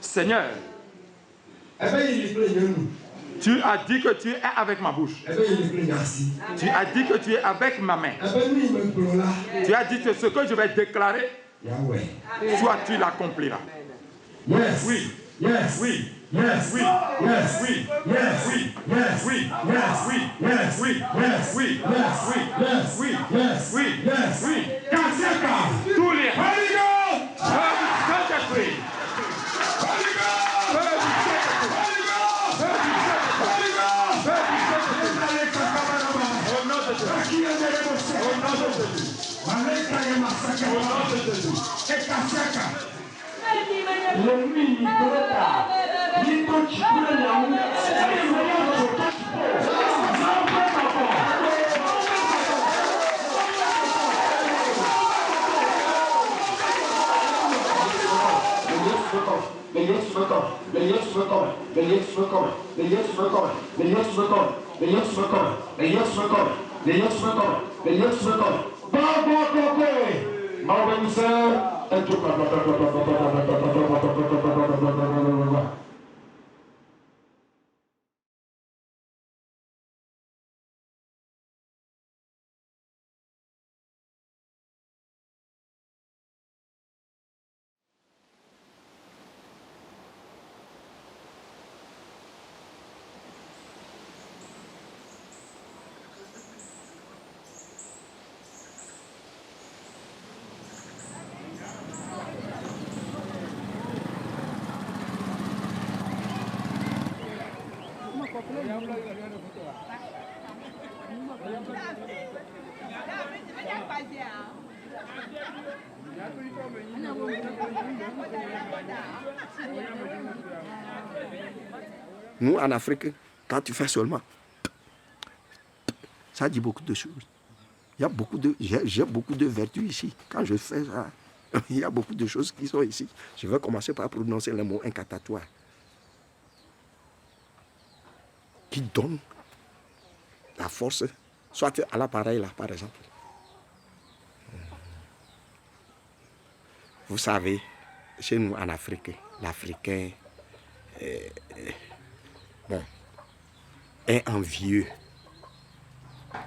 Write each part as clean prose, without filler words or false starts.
Seigneur, tu as dit que tu es avec ma bouche. Tu as dit que tu es avec ma main. Tu as dit que ce que je vais déclarer, toi tu l'accompliras. Yes. Oui. Yes. Oui. Yes. Oui. Yes. Oui. Yes. Oui. Yes. Oui. Yes. Oui. Yes. Oui. Yes. Oui. Yes. Oui. Yes. Oui. Yes. Oui. Yes. Oui. Kaseka. Tous les Holy Ghost. Saint-Esprit. Holy Ghost. Holy Ghost. Holy Ghost. Au nom de Jésus. Au nom de Jésus. Au nom de Jésus. Nous, en Afrique, quand tu fais seulement, ça dit beaucoup de choses. J'ai beaucoup de vertus ici. Quand je fais ça, il y a beaucoup de choses qui sont ici. Je vais commencer par prononcer les mots incantatoires qui donnent la force, soit à l'appareil, là, par exemple. Vous savez, chez nous en Afrique, l'Africain est envieux.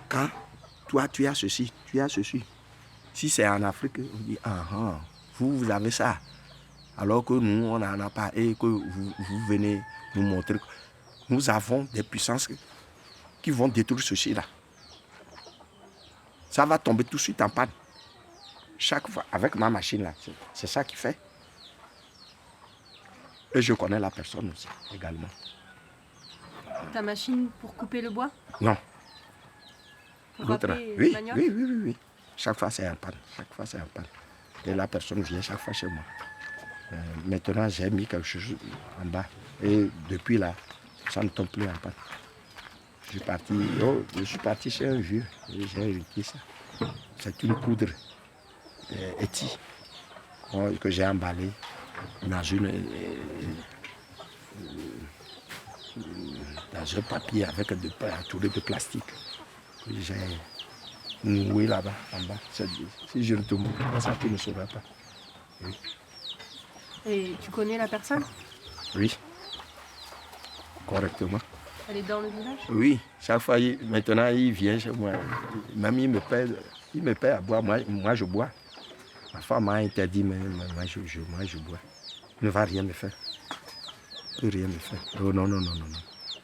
Quand toi, tu as ceci, tu as ceci. Si c'est en Afrique, on dit, vous avez ça. Alors que nous, on n'en a pas et que vous venez nous montrer. Nous avons des puissances qui vont détruire ceci-là. Ça va tomber tout de suite en panne. Chaque fois, avec ma machine là, c'est ça qui fait. Et je connais la personne aussi, également. Ta machine pour couper le bois? Non. L'autre là. Oui. Chaque fois, c'est en panne. Et la personne vient chaque fois chez moi. Maintenant, j'ai mis quelque chose en bas. Et depuis là, ça ne tombe plus en panne. Je suis parti chez un vieux. J'ai hérité ça. C'est une poudre Eti que j'ai emballée dans un papier avec entouré de plastique. Que j'ai noué là-bas, en bas. Si je ne te montre pas ça, tu ne sauras pas. Oui. Et tu connais la personne? Oui. Correctement. Elle est dans le village? Oui. Chaque fois, maintenant, il vient chez moi. Même il me paie à boire. Moi, je bois. Ma femme m'a interdit, mais moi, je bois. Il ne va rien me faire. Il ne peut rien me faire. Oh non.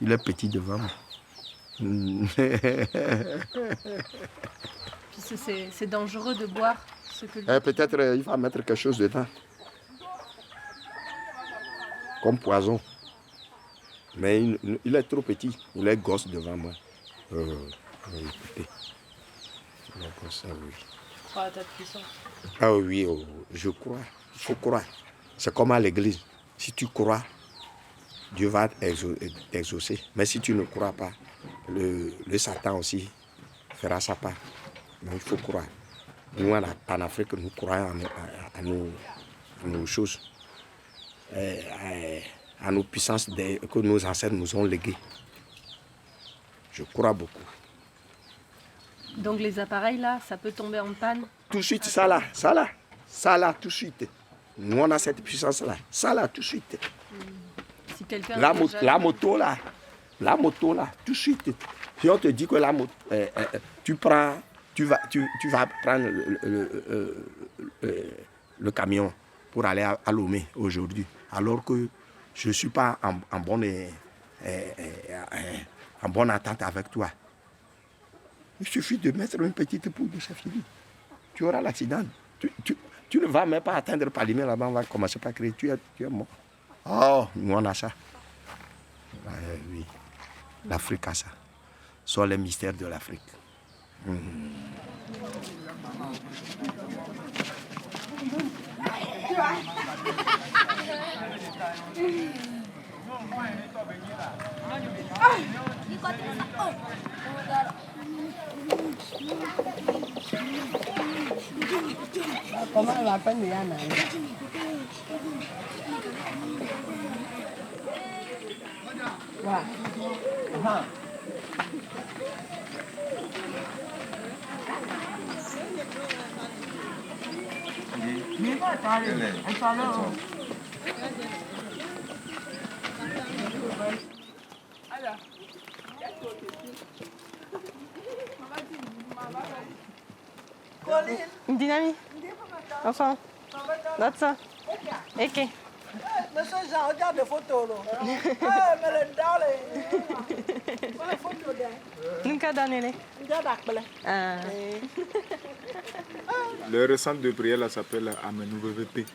Il est petit devant moi. Puis c'est dangereux de boire ce que... Peut-être il va mettre quelque chose dedans. Comme poison. Mais il est trop petit. Il est gosse devant moi. Écoutez. Il est gosse, oui. Tu crois à ta puissance? Ah oui, je crois. Il faut croire. C'est comme à l'église. Si tu crois, Dieu va t'exaucer. Mais si tu ne crois pas, le Satan aussi fera sa part. Mais il faut croire. Nous, en Afrique, nous croyons à nos choses, à nos puissances que nos ancêtres nous ont léguées. Je crois beaucoup. Donc les appareils là, ça peut tomber en panne? Tout de suite, ça là, tout de suite. Nous, on a cette puissance-là. Ça, là, tout de suite. Si quelqu'un La moto, là, tout de suite. Si on te dit que la moto, tu vas prendre le camion pour aller à Lomé aujourd'hui, alors que je ne suis pas en bonne attente avec toi. Il suffit de mettre une petite poudre, c'est fini. Tu auras l'accident. Tu ne vas même pas atteindre Palimé là-bas, on va commencer par crier, tu es mort. Oh, nous on a ça. Oui, l'Afrique a ça. Ce sont les mystères de l'Afrique. Comment elle va prendre Yana? Dynamique. Enfin. That's ça. Ok. Monsieur Jean, regarde les photos. Mais le darling. Voilà les photos d'elle. Nunca donné. Le centre de prière là s'appelle Amenou-VVP.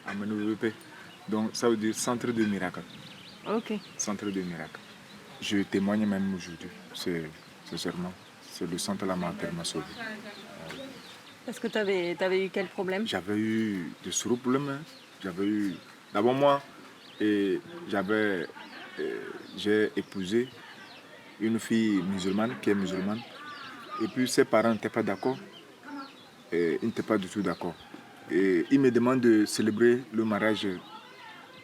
Amenou-VVP. Donc ça veut dire centre de miracle. Ok. Centre de miracle. Je témoigne même aujourd'hui. C'est seulement. C'est le centre là m'a sauvé. Est-ce que tu avais eu quel problème? J'avais eu de sérieux problèmes. Hein. J'avais eu. D'abord moi, j'ai épousé une fille musulmane qui est musulmane. Et puis ses parents n'étaient pas d'accord. Ils n'étaient pas du tout d'accord. Et ils me demandent de célébrer le mariage,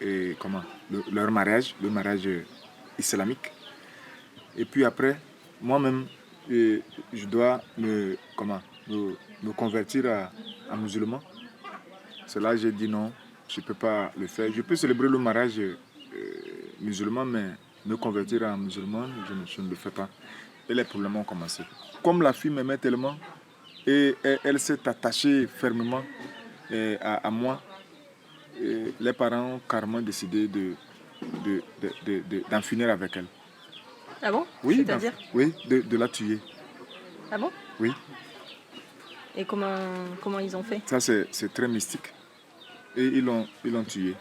leur mariage, le mariage islamique. Et puis après, moi-même, je dois me convertir à musulman. C'est là que j'ai dit non, je ne peux pas le faire. Je peux célébrer le mariage musulman, mais me convertir en musulman, je ne le fais pas. Et les problèmes ont commencé. Comme la fille m'aimait tellement, et elle s'est attachée fermement à moi, et les parents ont carrément décidé d'en finir avec elle. Ah bon? Oui, c'est-à-dire? Oui, de la tuer. Ah bon? Oui. Et comment ils ont fait? Ça, c'est très mystique. Et ils l'ont tué.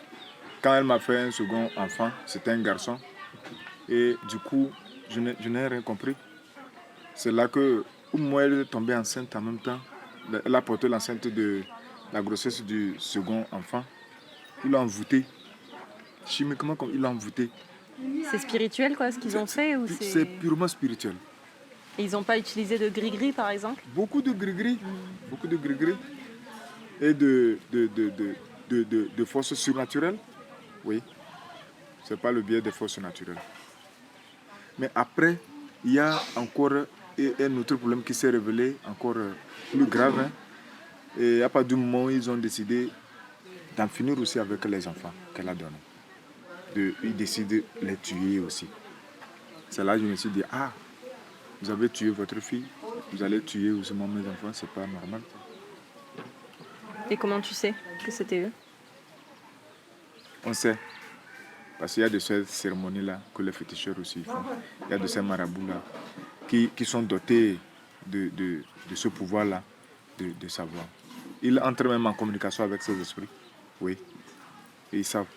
Quand elle m'a fait un second enfant, c'était un garçon. Et du coup, je n'ai rien compris. C'est là que moi, elle est tombée enceinte en même temps. Elle a porté l'enceinte de la grossesse du second enfant. Ils l'ont envoûté. Chimiquement, comme ils l'ont envoûté. C'est spirituel, quoi, ce qu'ils ont fait ou c'est purement spirituel. Et ils n'ont pas utilisé de gris-gris, par exemple? Beaucoup de gris-gris. Beaucoup de gris-gris. Et de forces surnaturelles. Oui. Ce n'est pas le biais des forces naturelles. Mais après, il y a encore un autre problème qui s'est révélé, encore plus grave. Hein. Et à partir du moment où ils ont décidé d'en finir aussi avec les enfants qu'elle a donnés. Ils décident de les tuer aussi. C'est là que je me suis dit, vous avez tué votre fille, vous allez tuer aussi mes enfants, c'est pas normal. Et comment tu sais que c'était eux? On sait. Parce qu'il y a de ces cérémonies-là que les féticheurs aussi font. Il y a de ces marabouts-là qui sont dotés de ce pouvoir-là de savoir. Ils entrent même en communication avec ces esprits. Oui. Et ils savent.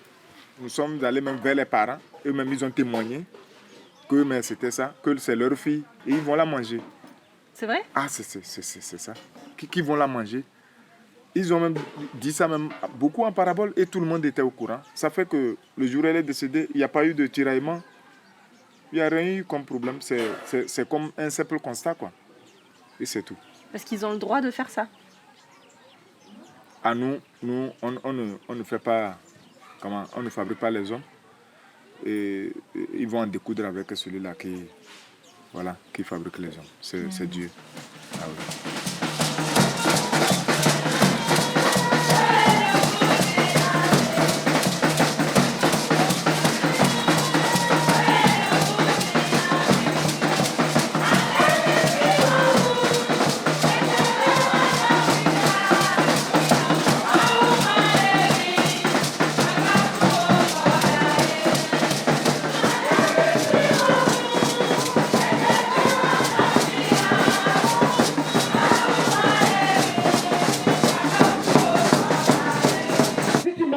Nous sommes allés même vers les parents. Eux-mêmes, ils ont témoigné que c'était ça, que c'est leur fille. Et ils vont la manger. C'est vrai? Ah, c'est ça. Qui vont la manger. Ils ont même dit ça même beaucoup en parabole et tout le monde était au courant. Ça fait que le jour où elle est décédée, il n'y a pas eu de tiraillement. Il n'y a rien eu comme problème. C'est comme un simple constat, quoi. Et c'est tout. Parce qu'ils ont le droit de faire ça. À nous on ne fait pas... On ne fabrique pas les hommes. Et ils vont en découdre avec celui-là qui fabrique les hommes. C'est Dieu. Ah oui.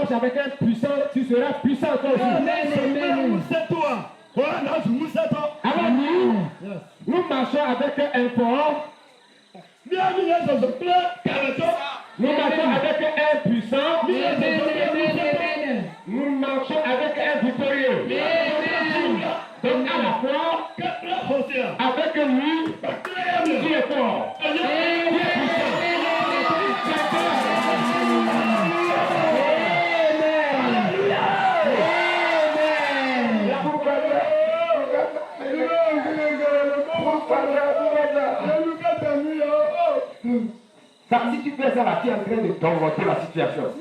marches avec un puissant, tu seras puissant toi aussi. Alors nous marchons avec un fort. Nous marchons avec un puissant. Nous marchons avec un victorieux. Donc à la fois, avec lui, qui est fort, qui est puissant. Ça, si tu fais ça là, tu es en train de t'envoyer la situation.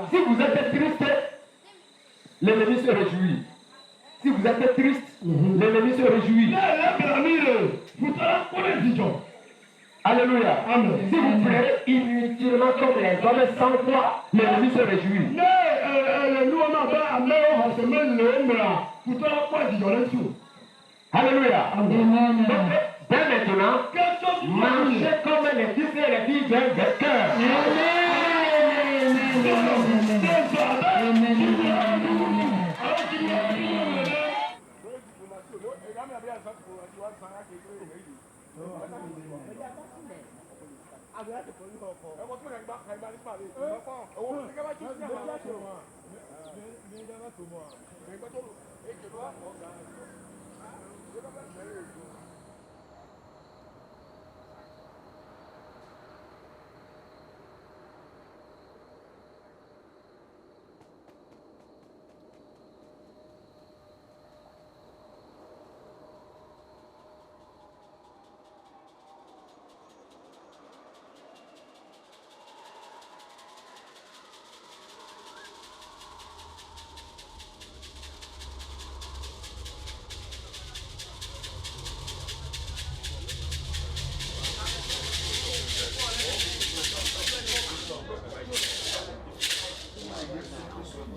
Si vous êtes triste, l'ennemi se réjouit. Si vous êtes triste, l'ennemi se réjouit. Alléluia. Amen. Si vous pleurez inutilement comme les hommes sans foi, l'ennemi se réjouit. Alléluia. Amen. Donc, dès maintenant, marchez comme les fils et les filles d'un vainqueur.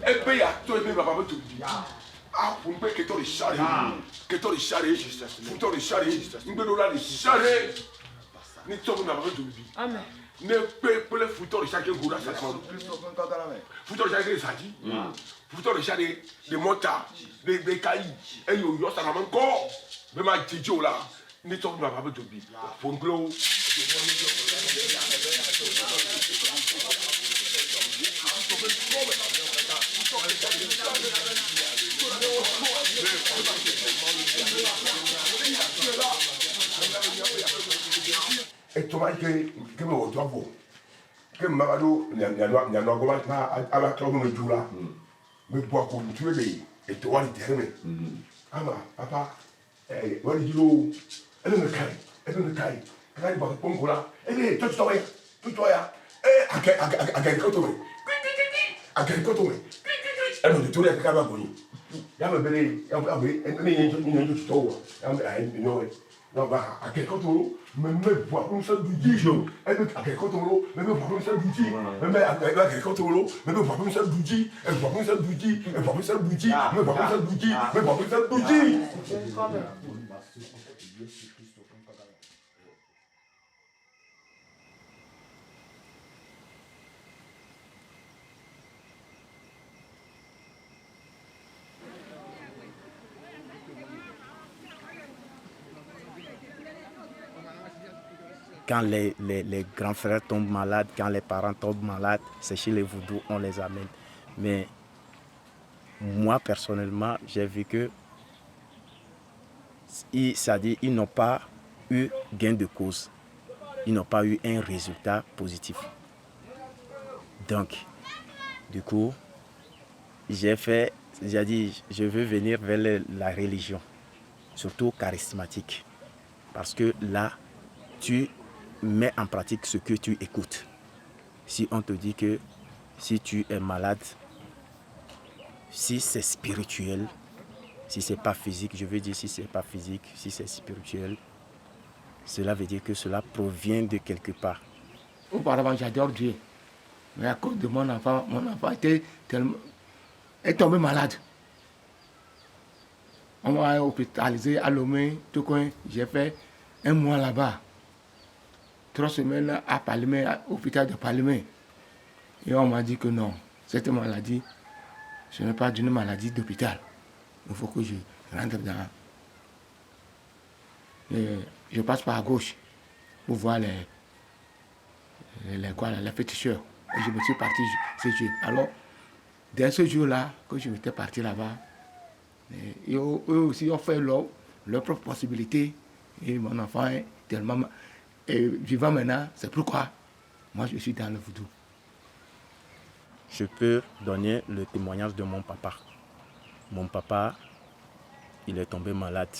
Ebe ya to ebe baba mo to bi. Ah, pour me que toi les charrer. Que toi les charrer. Pour toi les charrer. Ngbe do la les charrer. Ni to mo na baba to bi. Amen. Ne pe le fouteur les charrer goura ça. Fouteur les charrer ça dit. Fouteur les charrer des motards, des caillis. Et yo ça na man ko. Be ma tijo là. Ni to mo na baba to bi. Pour nglo. Et tu vois que me doit voir que Marado n'y a pas à la clause de Djoula me boit qu'on tue les et toi les termes. Ama papa what did you elle me caille quand il va répondre là eh tout toi à quel côté elle me tourne à Kababoni ya me belé ya me non, bah, à quel côté me boire comme ça du dit, à quel côté me boire comme ça du dit, à quel côté me boire comme ça du dit, elle boire comme ça du dit, elle boire comme ça du dit, me boire comme ça du dit, me boire comme ça du dit. Quand les grands frères tombent malades, quand les parents tombent malades, c'est chez les vaudous, on les amène. Mais moi, personnellement, j'ai vu que c'est-à-dire ils n'ont pas eu gain de cause. Ils n'ont pas eu un résultat positif. Donc, du coup, j'ai dit, je veux venir vers la religion, surtout charismatique. Parce que là, tu mets en pratique ce que tu écoutes. Si on te dit que si tu es malade, si c'est spirituel, si c'est pas physique, je veux dire si c'est pas physique, si c'est spirituel, cela veut dire que cela provient de quelque part. Auparavant, j'adore Dieu. Mais à cause de mon enfant était tombé malade. On m'a hospitalisé à Lomé, tout coin. J'ai fait un mois là-bas. 3 semaines à Palimé, à l'hôpital de Palimé. Et on m'a dit que non, cette maladie, ce n'est pas une maladie d'hôpital. Il faut que je rentre dans... Et je passe par à gauche pour voir les féticheurs. Et je me suis parti ce jour. Alors, dès ce jour-là, que je m'étais parti là-bas, eux aussi ont fait leur propre possibilité. Et mon enfant est tellement vivant maintenant. C'est pourquoi moi je suis dans le voodoo. Je peux donner le témoignage de mon papa. Mon papa, il est tombé malade,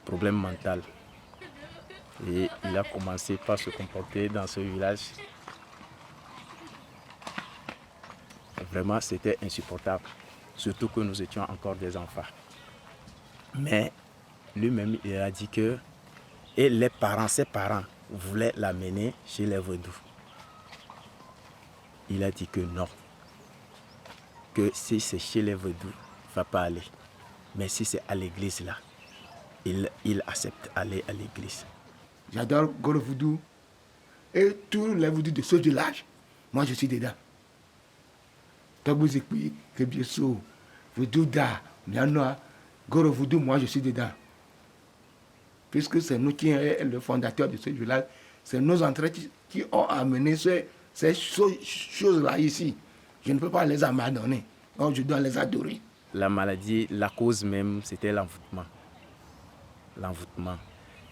problème mental. Et il a commencé par se comporter dans ce village. Vraiment, c'était insupportable, surtout que nous étions encore des enfants. Mais lui-même, il a dit que, et les parents, ses parents, voulaient l'amener chez les vaudous. Il a dit que non, que si c'est chez les vaudous, il ne va pas aller. Mais si c'est à l'église là, il accepte d'aller à l'église. J'adore Goro Voodoo et tous les voodoo de ce village, moi je suis dedans. Togbouzikpi, Kebieso, Voodoo Da, Mianoa, Goro Voodoo, moi je suis dedans. Puisque c'est nous qui sommes le fondateur de ce village, c'est nos ancêtres qui ont amené ces choses-là ici. Je ne peux pas les abandonner, donc je dois les adorer. La maladie, la cause même, c'était l'envoûtement. L'envoûtement.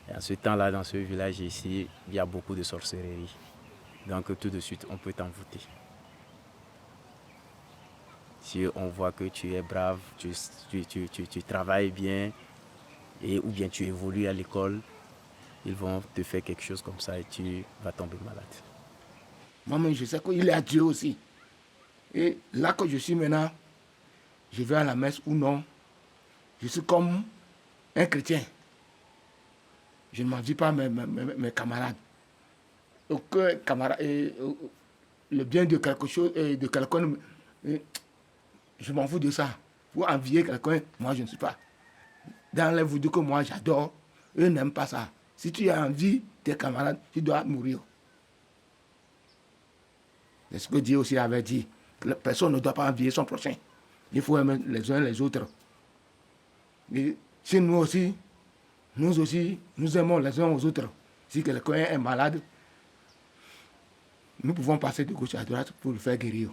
Et en ce temps-là, dans ce village ici, il y a beaucoup de sorcellerie. Donc tout de suite, on peut t'envoûter. Si on voit que tu es brave, tu travailles bien, ou bien tu évolues à l'école, ils vont te faire quelque chose comme ça et tu vas tomber malade. Moi-même, je sais qu'il est à Dieu aussi. Et là que je suis maintenant, je vais à la messe ou non, je suis comme un chrétien. Je ne m'envie pas mes camarades. Aucun camarade, le bien de quelque chose, de quelqu'un, je m'en fous de ça. Pour envier quelqu'un, moi je ne suis pas. Dans les voodoo que moi j'adore, eux n'aiment pas ça. Si tu as envie de tes camarades, tu dois mourir. C'est ce que Dieu aussi avait dit. Personne ne doit pas envier son prochain. Il faut aimer les uns les autres. Et si nous aussi, nous aimons les uns aux autres. Si quelqu'un est malade, nous pouvons passer de gauche à droite pour le faire guérir.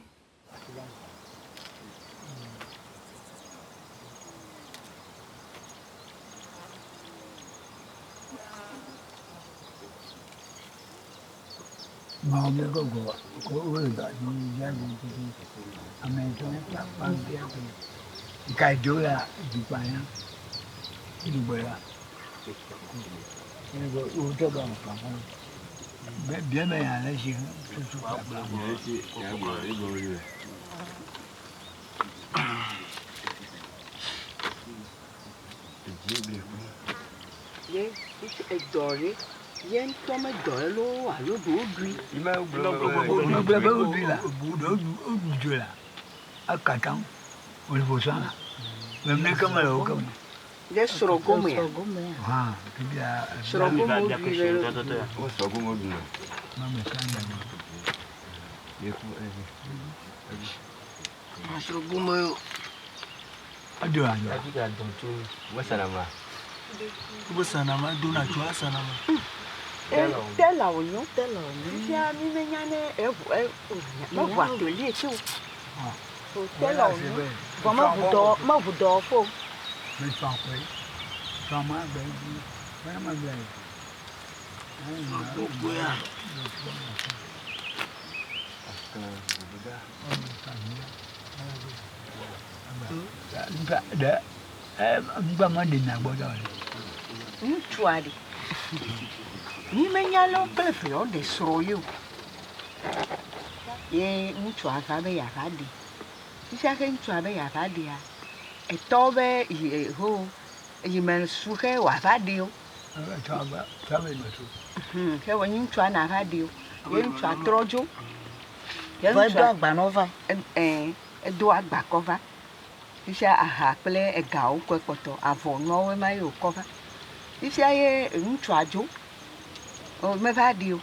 O me va dio.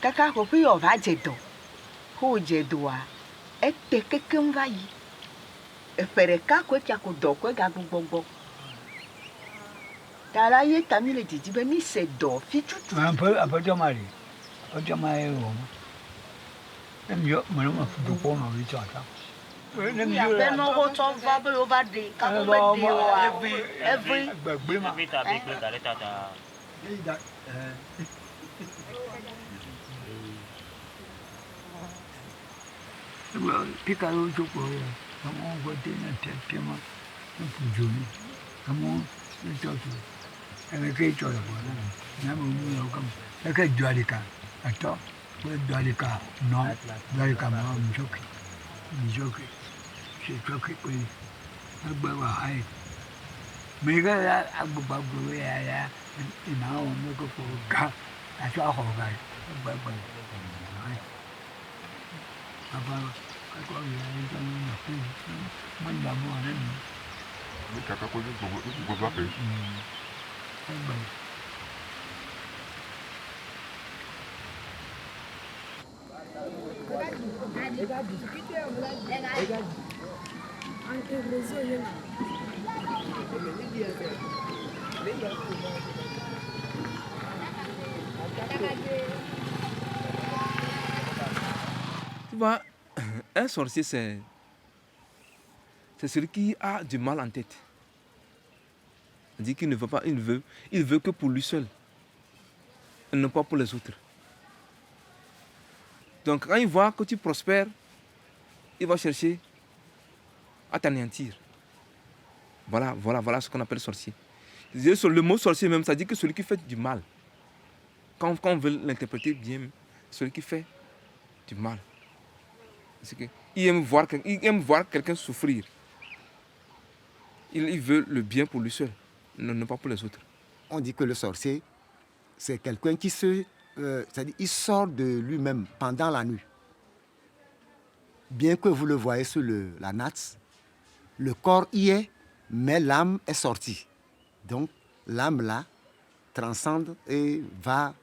Kaka ko pi o va jedo. Ho jedo a. E te keke va yi. E fere ka ko kia ko do ko ga gbogbo. Ta la ye ta mi le didi be mi se do fi tutu. Un peu mari. O jamai o. Nem yo mo ma fu do ko no ri cha ta. Nem yo. Be no go to va be o va de. Ka ko be de o every gbagbe ma. Every time we go to the Pika yo joko ya. Kamu go de na te tema. Fu joni. Kamu to to. Eme ke cho la bona. Na mo mu yo kam. E ke dualika. Ato. Ko dualika. No. Dualika ma mu joki. Mu joki. Se joki ko. Agba wa hai. Me ga ya agba bagbo ya. Ina o mo ko ko ga. Ato a ho ga. Agba. Apa aku yang itu nak mana mau ada ni. Kakak kau ni berapa? Tu vois, un sorcier, c'est celui qui a du mal en tête. Il dit qu'il ne veut pas, il veut que pour lui seul, et non pas pour les autres. Donc quand il voit que tu prospères, il va chercher à t'anéantir. Voilà ce qu'on appelle sorcier. Le mot sorcier même, ça dit que celui qui fait du mal. Quand on veut l'interpréter bien, celui qui fait du mal. Il aime voir quelqu'un souffrir. Il veut le bien pour lui seul, non pas pour les autres. On dit que le sorcier, c'est quelqu'un qui c'est-à-dire, il sort de lui-même pendant la nuit. Bien que vous le voyez sur la natte, le corps y est, mais l'âme est sortie. Donc, l'âme là transcende et va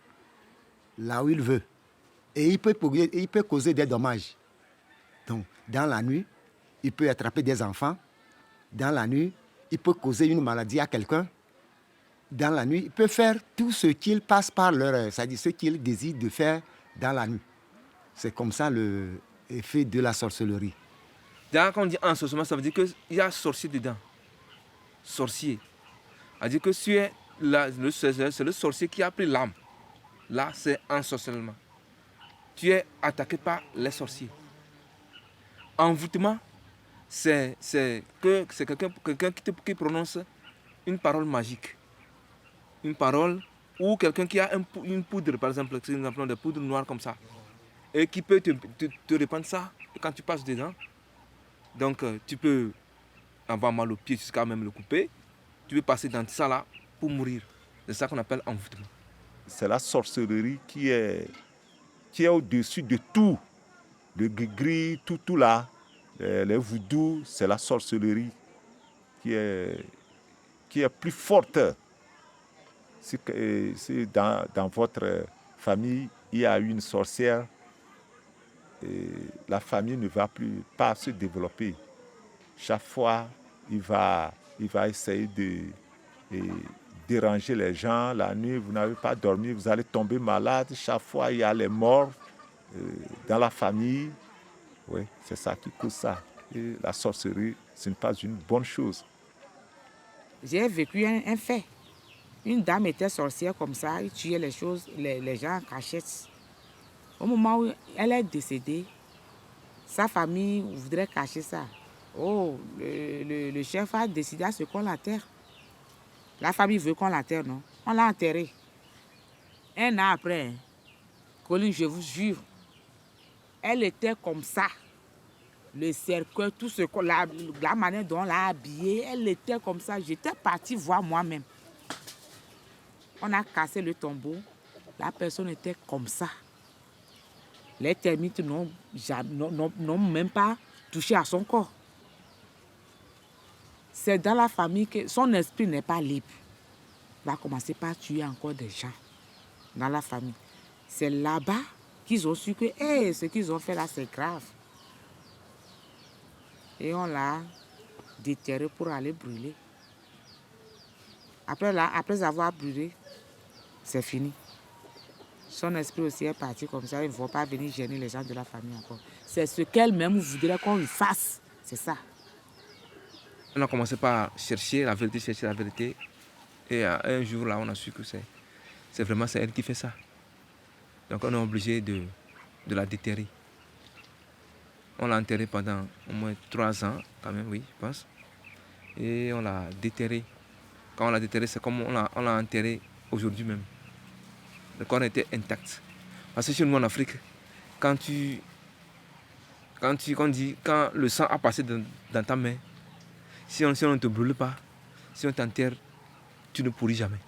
là où il veut. Et il peut causer des dommages. Donc, dans la nuit, il peut attraper des enfants. Dans la nuit, il peut causer une maladie à quelqu'un. Dans la nuit, il peut faire tout ce qu'il passe par leur... C'est-à-dire ce qu'il désire de faire dans la nuit. C'est comme ça l'effet de la sorcellerie. Quand on dit ensorcellement, ça veut dire qu'il y a sorcier dedans. Sorcier. Ça veut dire que c'est le sorcier qui a pris l'âme. Là, c'est ensorcellement. Tu es attaqué par les sorciers. Envoûtement, c'est quelqu'un qui prononce une parole magique. Une parole ou quelqu'un qui a une poudre, par exemple, nous appelons des poudres noires comme ça, et qui peut te répandre ça quand tu passes dedans. Donc, tu peux avoir mal au pied jusqu'à même le couper. Tu peux passer dans ça là pour mourir. C'est ça qu'on appelle envoûtement. C'est la sorcellerie qui est au-dessus de tout. Le gris-gris, tout là, les voodoo, c'est la sorcellerie qui est plus forte. Si dans votre famille, il y a une sorcière, la famille ne va pas se développer. Chaque fois, il va essayer de déranger les gens. La nuit, vous n'avez pas dormi, vous allez tomber malade. Chaque fois, il y a les morts dans la famille. Oui, c'est ça qui cause ça. Et la sorcellerie, ce n'est pas une bonne chose. J'ai vécu un fait. Une dame était sorcière comme ça, elle tuait les gens en cachette. Au moment où elle est décédée, sa famille voudrait cacher ça. Oh, le chef a décidé à ce qu'on l'enterre. La famille veut qu'on l'enterre, non? On l'a enterré. Un an après, Colline, je vous jure, elle était comme ça. Le cercueil, tout ce qu'on la manière dont on l'a habillée, elle était comme ça. J'étais partie voir moi-même. On a cassé le tombeau. La personne était comme ça. Les termites n'ont même pas touché à son corps. C'est dans la famille que son esprit n'est pas libre. Il va commencer par tuer encore des gens dans la famille. C'est là-bas qu'ils ont su que hey, ce qu'ils ont fait là, c'est grave. Et on l'a déterré pour aller brûler. Après avoir brûlé, c'est fini. Son esprit aussi est parti comme ça. Ils ne vont pas venir gêner les gens de la famille encore. C'est ce qu'elle-même voudrait qu'on lui fasse. C'est ça. On a commencé par chercher la vérité. Et un jour, là, on a su que c'est vraiment elle qui fait ça. Donc on est obligé de la déterrer. On l'a enterrée pendant au moins 3 ans, quand même, oui, je pense. Et on l'a déterrée. Quand on l'a déterrée, c'est comme on l'a enterrée aujourd'hui même. Le corps était intact. Parce que chez nous en Afrique, quand le sang a passé dans ta main, si on ne te brûle pas, si on t'enterre, tu ne pourris jamais.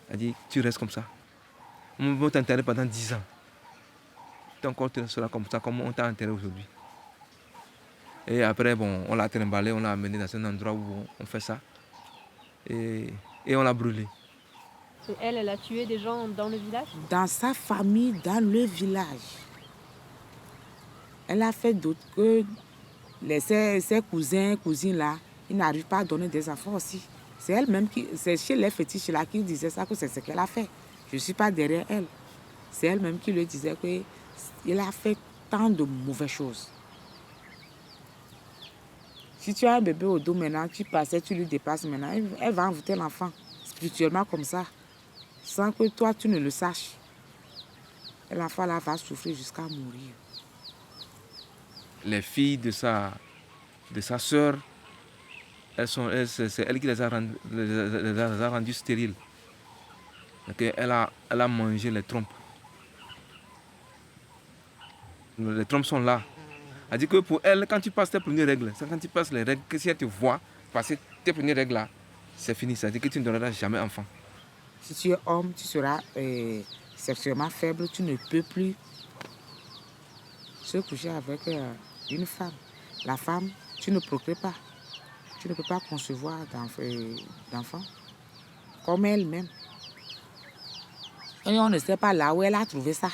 C'est-à-dire, tu restes comme ça. On va t'enterrer pendant 10 ans. Ton corps sera comme ça, comme on t'a enterré aujourd'hui. Et après, bon, on l'a trimballé, on l'a amené dans un endroit où on fait ça. Et on l'a brûlé. Et elle a tué des gens dans le village? Dans sa famille, dans le village. Elle a fait d'autres que ses cousins, cousines là, ils n'arrivent pas à donner des enfants aussi. C'est elle-même c'est chez les fétiches là qui disait ça, que c'est ce qu'elle a fait. Je ne suis pas derrière elle. C'est elle-même qui lui disait qu'il a fait tant de mauvaises choses. Si tu as un bébé au dos maintenant, tu passais, tu lui dépasses maintenant, elle va envoûter l'enfant spirituellement comme ça, sans que toi tu ne le saches. Et l'enfant là va souffrir jusqu'à mourir. Les filles de sa sœur, c'est elle qui les a rendues stériles. Donc elle a mangé les trompes. Les trompes sont là. Elle dit que pour elle, quand tu passes tes premières règles, c'est quand tu passes les règles, que si elle te voit passer tes premières règles là, c'est fini. Ça veut dire que tu ne donneras jamais enfant. Si tu es homme, tu seras sexuellement faible, tu ne peux plus se coucher avec une femme. La femme, tu ne procrées pas. Tu ne peux pas concevoir d'enfant comme elle-même. Et on ne sait pas là où elle a trouvé ça.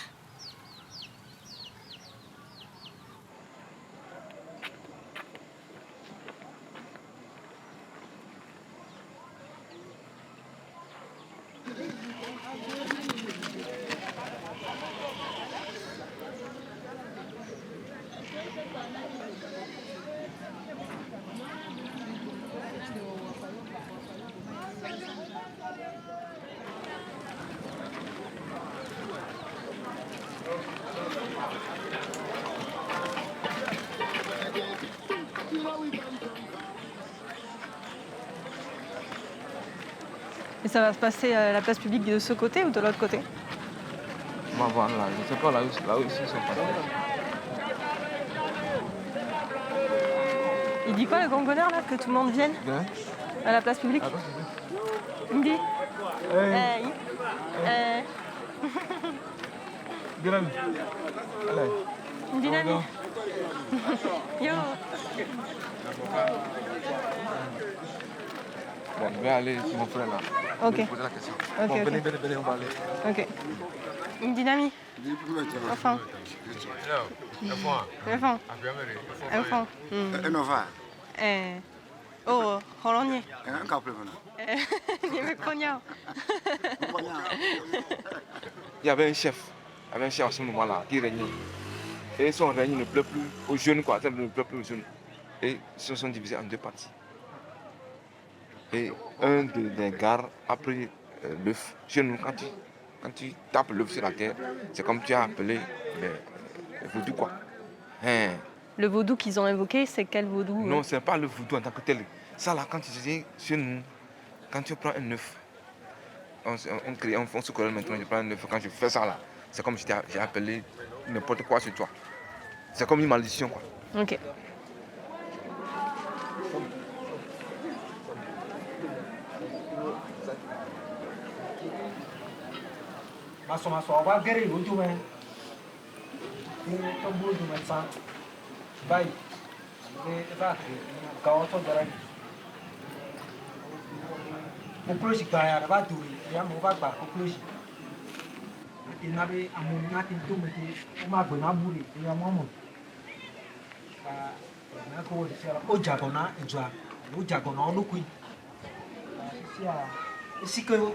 Et ça va se passer à la place publique de ce côté ou de l'autre côté? On va voir là, je ne sais pas là où ils sont passés. Il dit quoi le gongonneur là? Que tout le monde vienne à la place publique? Il dit Dynamique. Yo. Bon, je vais aller sur mon frère là. Ok. Je vais poser la question. Ok, Bon, ok. venez, on va aller. Ok. Une dynamique. Enfant. Enfant. Enfant. Enfant. Oh, Hollandais. Un couple maintenant. Il y avait un chef à ce moment-là qui régnait. Et son règne ne plaît plus aux jeunes, quoi. Ça ne plaît plus aux jeunes. Et ils se sont divisés en 2 parties. Et un des gars a pris l'œuf. Chez nous, quand tu tapes l'œuf sur la terre, c'est comme tu as appelé le vaudou, quoi. Hein. Le vaudou qu'ils ont évoqué, c'est quel vaudou? Non, ce n'est pas le vaudou en tant que tel. Ça, là, quand tu dis chez nous, quand tu prends un œuf, on se connaît maintenant, je prends un œuf, quand je fais ça, là, c'est comme si j'ai appelé n'importe quoi sur toi. C'est comme une malédiction, quoi. Ok. Masuk-masuk awal geri lucu men. Ini tombol cuma sang. Baik. Ini apa? Kau tu darah. Populasi kaya apa tu? Dia mau apa? Populasi. ina be amu na tin to me ti o ma gbe na buri e ya momo na ko de sera o jagona enjoa o jagona o nukui sia esiko o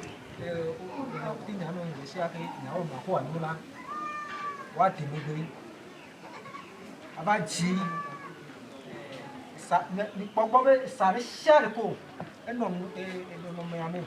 ti nya no nge sia ke nya o ma ko anu la wa ti me gbe aba ji sa ni gbogbo be sa re share ko eno no me ame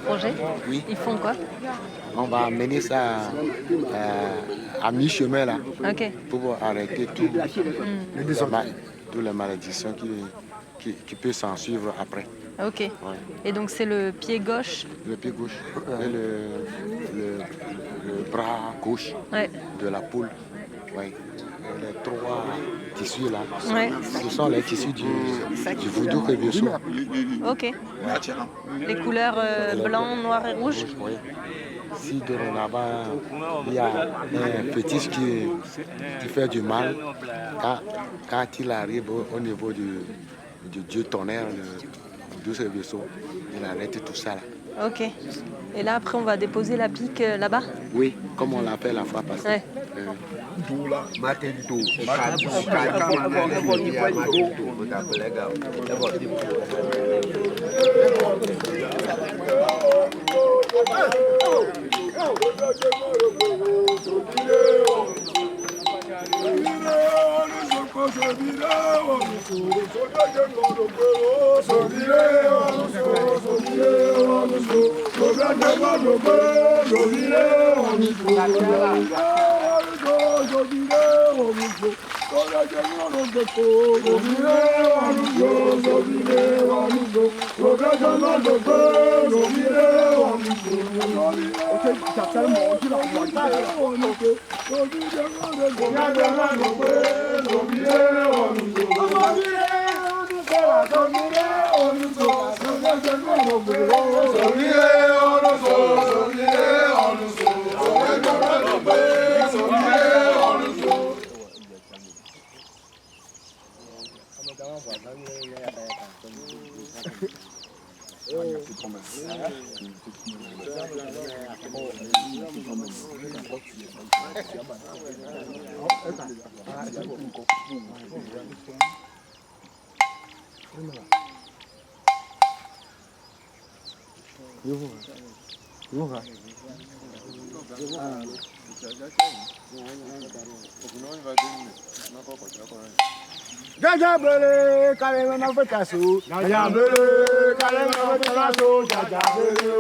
Projet? Oui. Ils font quoi? On va amener ça à mi-chemin là, pour arrêter toutes les malédictions qui peuvent s'en suivre après. Ok. Ouais. Et donc c'est le pied gauche? Le pied gauche et le bras gauche de la poule. Ouais. Les trois tissus là, ce sont les tissus du voodoo Kébiosso. Ok. Les couleurs blanc, noir et rouge. Oui. Si dorénavant il y a un fétiche qui fait du mal, quand il arrive au niveau du dieu tonnerre, le voodoo Kébiosso, il arrête tout ça là. Ok. Et là après on va déposer la pique là-bas? Oui, comme on l'a fait la fois passée. Ouais. Jaja bele, kale na fetasu. Jaja bele, kale na fetasu. Jaja bele,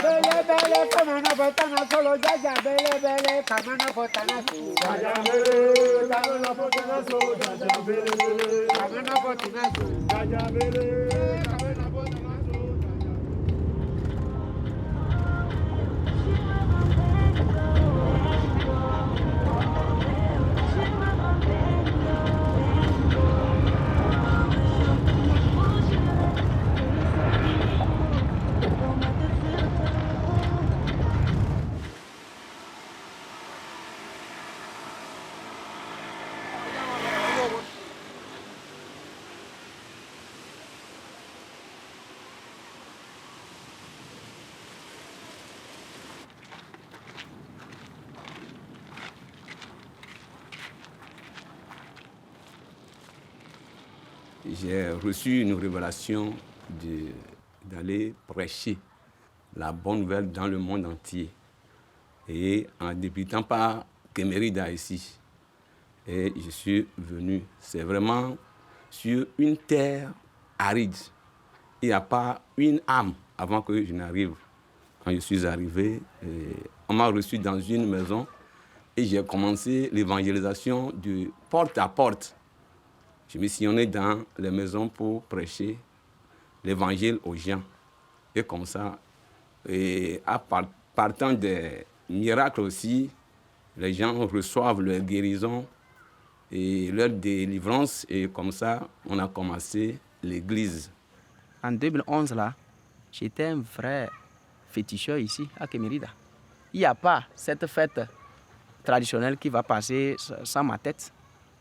bele bele, kame na fetana solo. Jaja bele bele, kame na fetana solo. Jaja bele, kame na fetana solo. Jaja bele, kame na fetana solo. Jaja bele, kame na fetana solo. J'ai reçu une révélation d'aller prêcher la bonne nouvelle dans le monde entier. Et en débutant par Kemerida ici, et je suis venu. C'est vraiment sur une terre aride. Il n'y a pas une âme avant que je n'arrive. Quand je suis arrivé, on m'a reçu dans une maison et j'ai commencé l'évangélisation de porte à porte. Je me sillonnais dans les maisons pour prêcher l'évangile aux gens. Et comme ça, et partant des miracles aussi, les gens reçoivent leur guérison et leur délivrance. Et comme ça, on a commencé l'église. En 2011, là, j'étais un vrai féticheur ici, à Kemerida. Il n'y a pas cette fête traditionnelle qui va passer sans ma tête.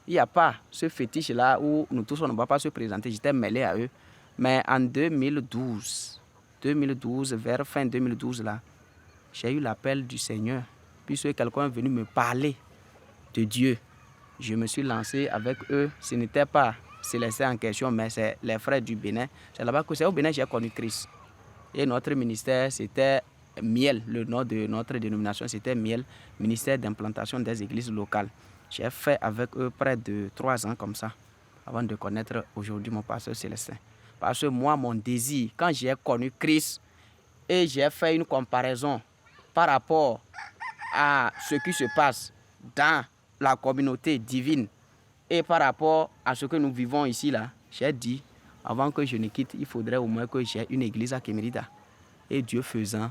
Il n'y a pas ce fétiche-là où nous tous, on ne va pas se présenter. J'étais mêlé à eux. Mais en 2012, vers fin 2012, là, j'ai eu l'appel du Seigneur. Puisque quelqu'un est venu me parler de Dieu. Je me suis lancé avec eux. Ce n'était pas Célestin en question, mais c'est les frères du Bénin. C'est là-bas que c'est au Bénin que j'ai connu Christ. Et notre ministère, c'était Miel. Le nom de notre dénomination, c'était Miel, ministère d'implantation des églises locales. J'ai fait avec eux près de 3 ans comme ça, avant de connaître aujourd'hui mon pasteur Célestin. Parce que moi, mon désir, quand j'ai connu Christ, et j'ai fait une comparaison par rapport à ce qui se passe dans la communauté divine et par rapport à ce que nous vivons ici, là, j'ai dit, avant que je ne quitte, il faudrait au moins que j'ai une église à Kemerida. Et Dieu faisant,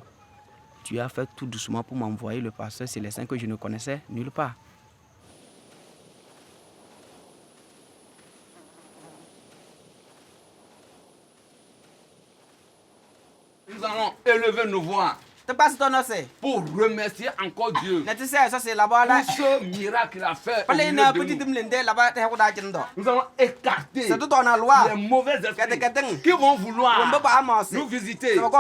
Dieu a fait tout doucement pour m'envoyer le pasteur Célestin que je ne connaissais nulle part. Nous allons élever nos voix pour remercier encore Dieu pour ce miracle qu'il a fait au milieu de nous. Nous allons écarter les mauvais esprits qui vont vouloir nous visiter dans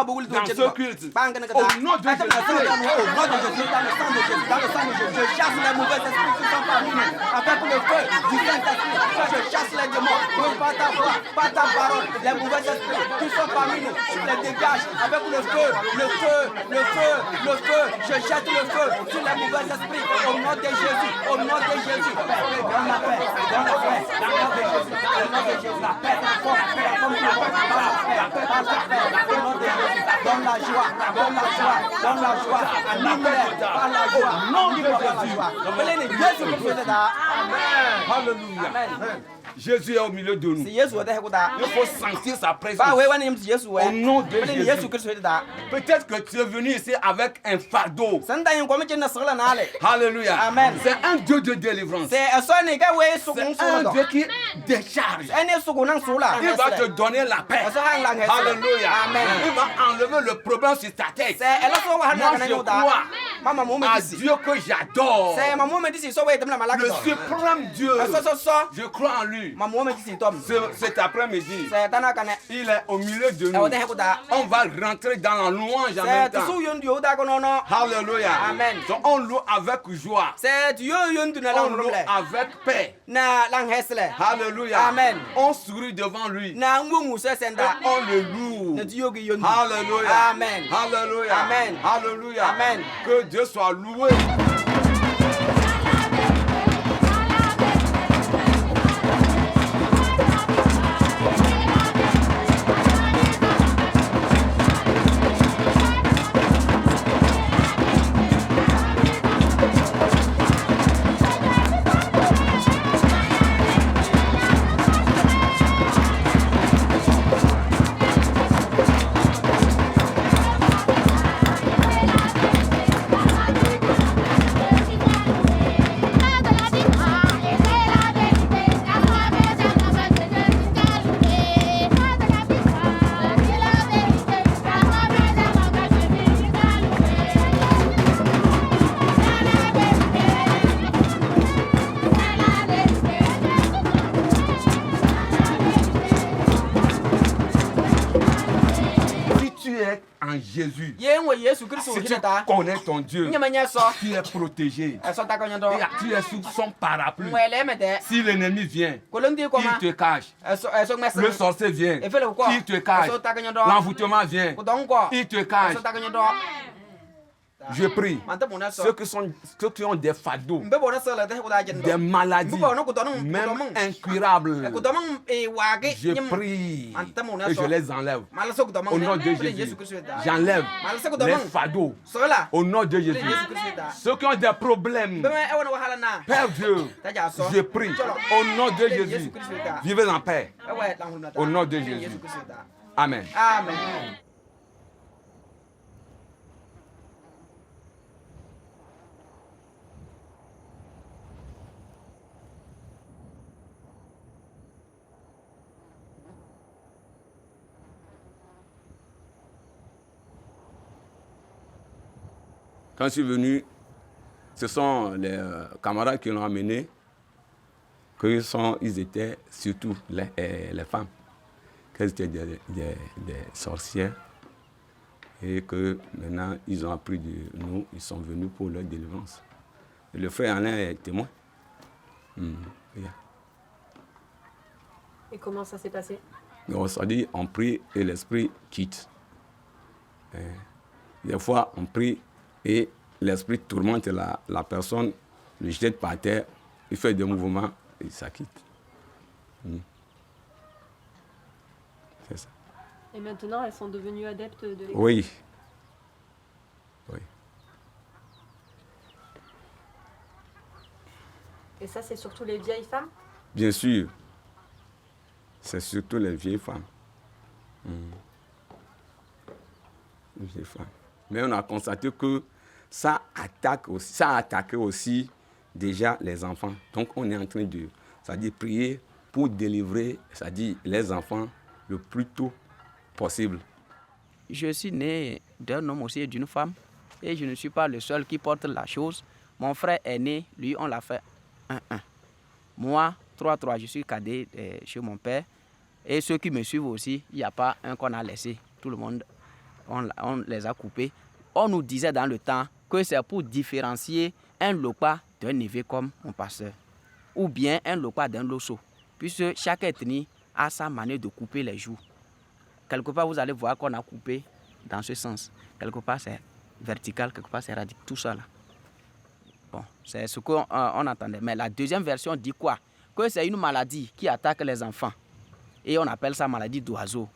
ce culte. Au nom de Jésus, Dans le sang de Jésus, je chasse les mauvais esprits qui sont parmi nous. Avec le feu du Saint-Esprit, je chasse les démons. Oui, par ta voix, par ta parole, les mauvais esprits qui sont parmi nous, je les dégage avec le feu, le feu, le feu, le feu. Je jette le feu sur les mauvais esprits au nom de Jésus, au nom de Jésus. Dans la paix, dans la paix, dans le nom de Jésus, au nom de Jésus. La paix, la force, comme la paix, la paix, au nom de Jésus. Dans la joie, dans la joie, dans la joie, libère par la joie. Non, il va la joie. Alléluia. Amen. Jésus est au milieu de nous. Il faut sentir sa présence. Au nom de Jésus. Peut-être que tu es venu ici avec un fardeau. Alléluia. Amen. C'est un Dieu de délivrance. C'est un Dieu qui décharge. Il va te donner la paix. Alléluia. Amen. Il va enlever le problème sur ta tête. Moi je crois à Dieu que j'adore. Le suprême Dieu. Je crois en lui. Cet après-midi, il est au milieu de nous. On va rentrer dans la louange en même temps. Alléluia. Amen. Donc on loue avec joie. On loue avec paix. Alléluia. Amen. On sourit devant lui. Et on le loue. Alléluia. Amen. Alléluia. Amen. Alléluia. Amen. Que Dieu soit loué. En Jésus. Si tu connais ton Dieu, tu es protégé. Tu es sous son parapluie. Si l'ennemi vient, il te cache. Le sorcier vient, il te cache. L'envoûtement vient, il te cache. Je prie, ceux qui ont des fardeaux, des maladies, même incurables, je prie et je les enlève. Au nom de Jésus, j'enlève les fardeaux. Au nom de Jésus, ceux qui ont des problèmes, Père Dieu, je prie. Au nom de Jésus, vivez en paix. Au nom de Jésus. Amen. Amen. Quand je suis venu, ce sont les camarades qui l'ont amené, ils étaient surtout les femmes, qu'elles étaient des sorcières, et que maintenant ils ont appris de nous, ils sont venus pour leur délivrance. Et le frère Alain est témoin. Et comment ça s'est passé? On s'est dit, on prie et l'esprit quitte. Des fois, on prie et l'esprit tourmente la personne, le jette par terre, il fait des mouvements et ça quitte. C'est ça. Et maintenant, elles sont devenues adeptes de l'Église? Oui. Oui. Et ça, c'est surtout les vieilles femmes? Bien sûr. C'est surtout les vieilles femmes. Les vieilles femmes. Mais on a constaté que ça a attaqué aussi déjà les enfants. Donc on est en train de, c'est-à-dire prier pour délivrer, c'est-à-dire les enfants le plus tôt possible. Je suis né d'un homme aussi et d'une femme et je ne suis pas le seul qui porte la chose. Mon frère est né, lui on l'a fait 1-1. Moi, 3-3, je suis cadet chez mon père. Et ceux qui me suivent aussi, il n'y a pas un qu'on a laissé. Tout le monde, on les a coupés. On nous disait dans le temps que c'est pour différencier un lopa d'un névé comme mon pasteur. Ou bien un lopa d'un loso. Puisque chaque ethnie a sa manière de couper les joues. Quelque part, vous allez voir qu'on a coupé dans ce sens. Quelque part, c'est vertical, quelque part, c'est radical. Tout ça là. Bon, c'est ce qu'on entendait. Mais la deuxième version dit quoi? Que c'est une maladie qui attaque les enfants. Et on appelle ça maladie d'oiseau.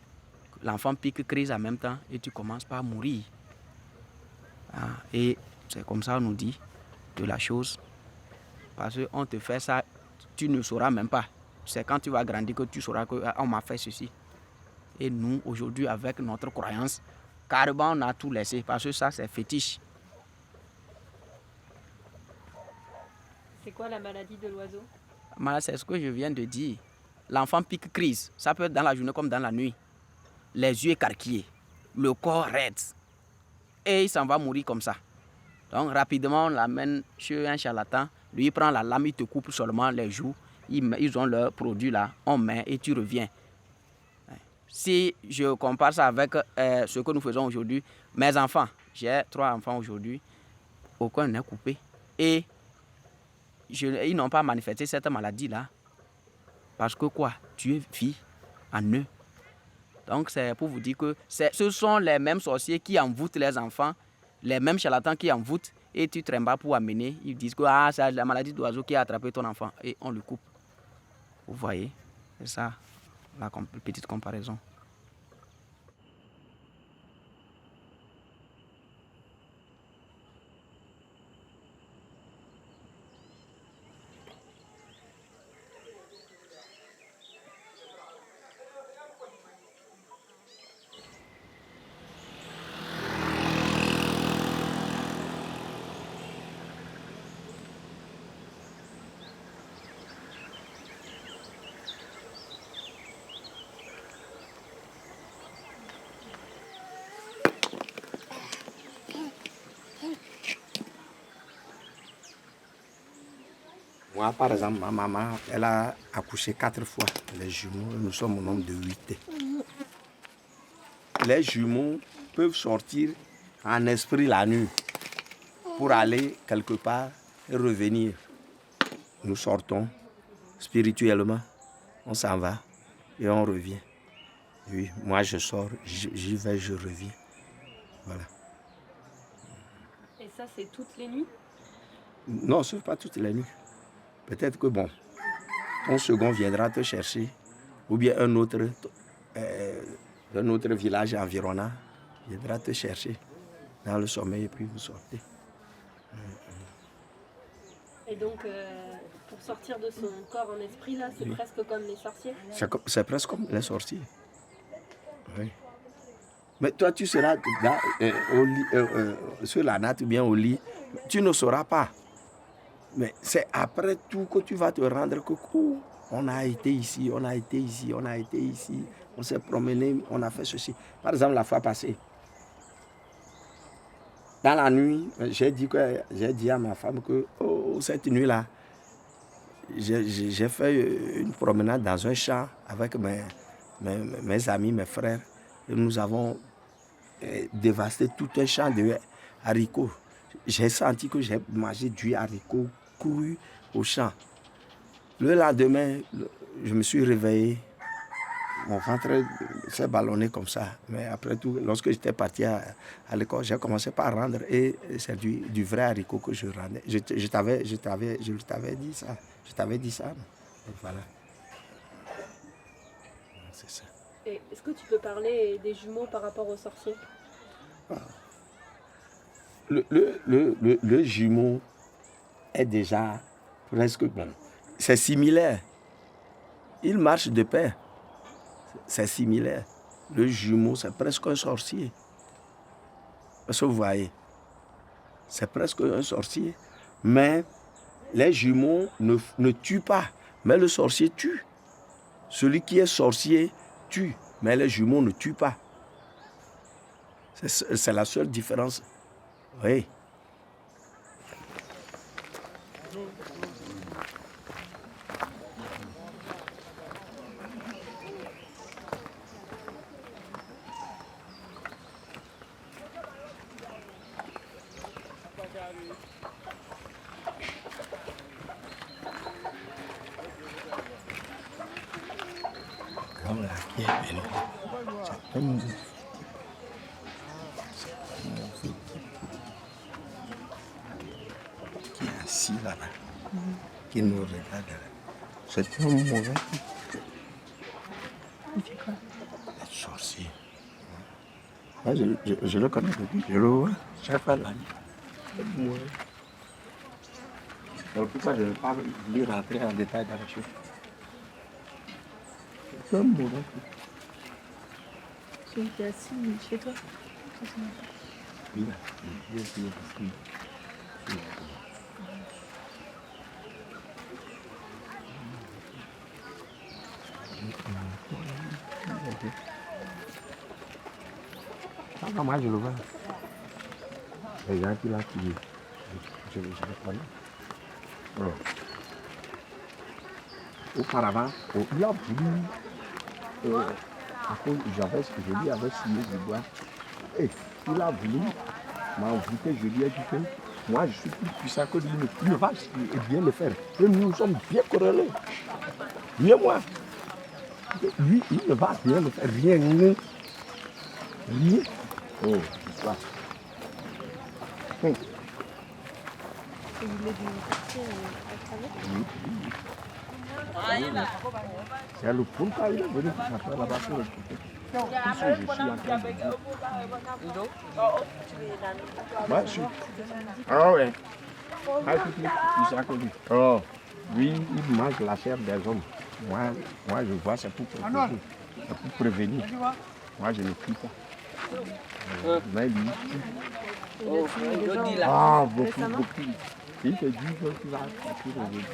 L'enfant pique, crise en même temps et tu commences par mourir. Et c'est comme ça on nous dit de la chose. Parce qu'on te fait ça, tu ne sauras même pas. C'est quand tu vas grandir que tu sauras qu'on m'a fait ceci. Et nous, aujourd'hui, avec notre croyance, carrément on a tout laissé. Parce que ça, c'est fétiche. C'est quoi la maladie de l'oiseau? C'est ce que je viens de dire. L'enfant pique crise. Ça peut être dans la journée comme dans la nuit. Les yeux écarquillés. Le corps raide. Et il s'en va mourir comme ça. Donc rapidement, on l'amène chez un charlatan. Lui, il prend la lame, il te coupe seulement les joues. Ils ont leur produit là, on met et tu reviens. Si je compare ça avec ce que nous faisons aujourd'hui, mes enfants, j'ai 3 enfants aujourd'hui, aucun n'est coupé. Et ils n'ont pas manifesté cette maladie-là. Parce que quoi? Dieu vit en eux. Donc c'est pour vous dire que ce sont les mêmes sorciers qui envoûtent les enfants, les mêmes charlatans qui envoûtent, et tu trembles pour amener. Ils disent que c'est la maladie d'oiseau qui a attrapé ton enfant, et on le coupe. Vous voyez? C'est ça, la petite comparaison. Moi, par exemple, ma maman, elle a accouché 4 fois les jumeaux. Nous sommes au nombre de 8. Les jumeaux peuvent sortir en esprit la nuit pour aller quelque part et revenir. Nous sortons spirituellement, on s'en va et on revient. Oui, moi je sors, j'y vais, je reviens. Voilà. Et ça, c'est toutes les nuits? Non, ce n'est pas toutes les nuits. Peut-être que bon, ton second viendra te chercher, ou bien un autre village environnant viendra te chercher dans le sommeil et puis vous sortez. Et donc, pour sortir de son corps en esprit, là, c'est presque comme les sorciers? C'est presque comme les sorciers. Oui. Mais toi, tu seras là, au lit, sur la natte ou bien au lit, tu ne sauras pas. Mais c'est après tout que tu vas te rendre compte qu'on a été ici, on a été ici, on a été ici, on s'est promené, on a fait ceci. Par exemple, la fois passée, dans la nuit, j'ai dit à ma femme que cette nuit-là, j'ai fait une promenade dans un champ avec mes amis, mes frères, et nous avons dévasté tout un champ de haricots. J'ai senti que j'ai mangé du haricot cru au champ. Le lendemain, je me suis réveillé, mon ventre s'est ballonné comme ça. Mais après tout, lorsque j'étais parti à l'école, j'ai commencé par rendre et c'est du vrai haricot que je rendais. Je t'avais dit ça. Je t'avais dit ça. Et voilà. C'est ça. Et est-ce que tu peux parler des jumeaux par rapport aux sorciers? Le jumeau est déjà presque bon. C'est similaire. Il marche de pair. C'est similaire. Le jumeau, c'est presque un sorcier. Parce que vous voyez, c'est presque un sorcier. Mais les jumeaux ne tuent pas. Mais le sorcier tue. Celui qui est sorcier tue. Mais les jumeaux ne tuent pas. C'est la seule différence. Oui. Qui est assis là-bas, qui nous regarde. C'est un mauvais type. Il fait quoi? Un sorcier. Je le connais depuis, je le vois chaque fois la nuit. Alors pourquoi je ne vais pas lui rentrer en détail dans les choses? C'est un mauvais type. Celui qui est assis chez toi? Oui, il est assis. Ah, moi je le vois. Les gens qui l'ont tué. Je le connais. Alors, auparavant, il a voulu, à cause j'avais ce que je lui avais signé du bois, et il a voulu m'envoûter, je lui ai dit que moi je suis plus puissant que lui, il va bien le faire. Et nous sommes bien corrélés. Lui et moi. Lui, il ne va bien le faire. Rien. Oh, c'est ça. C'est le pourquoi il est venu pour s'appeler là-bas pour écouter. Tout ce que je suis en train de dire. Moi, je suis. Ah ouais. Oh, lui, il mange la chair des hommes. Moi je vois, c'est pour protéger. C'est pour prévenir. Moi, je ne crie pas. Mais lui, beaucoup. Il te dit que tu vas revenir.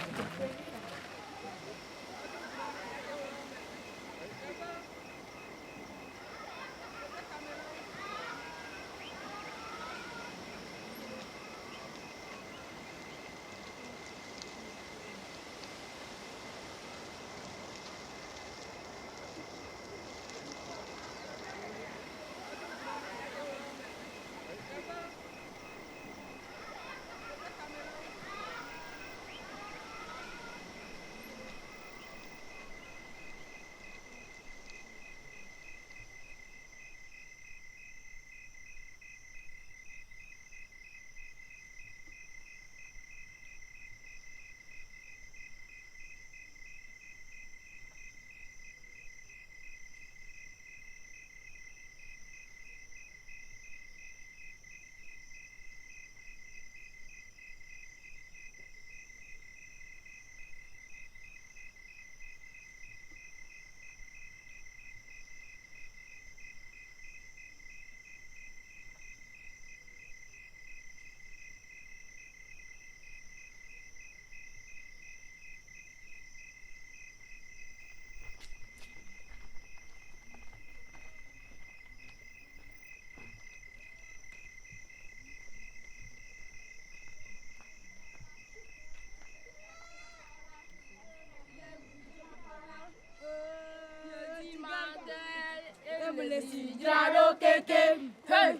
Jirado keke, hey,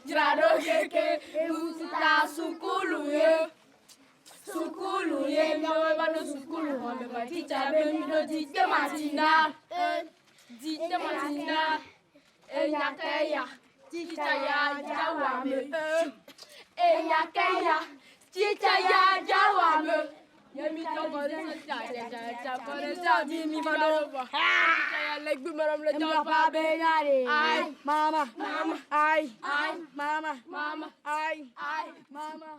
jirado keke, usuta sukulu ye, myawe bano sukulu, wame teacher be mi do dite matina, nyakeya, teacher ya jawame, nyakeya, teacher ya jawame. Yemi tokore sa kore sa di mi bano ya legbi maram le japa be yare ai mama ai mama ai mama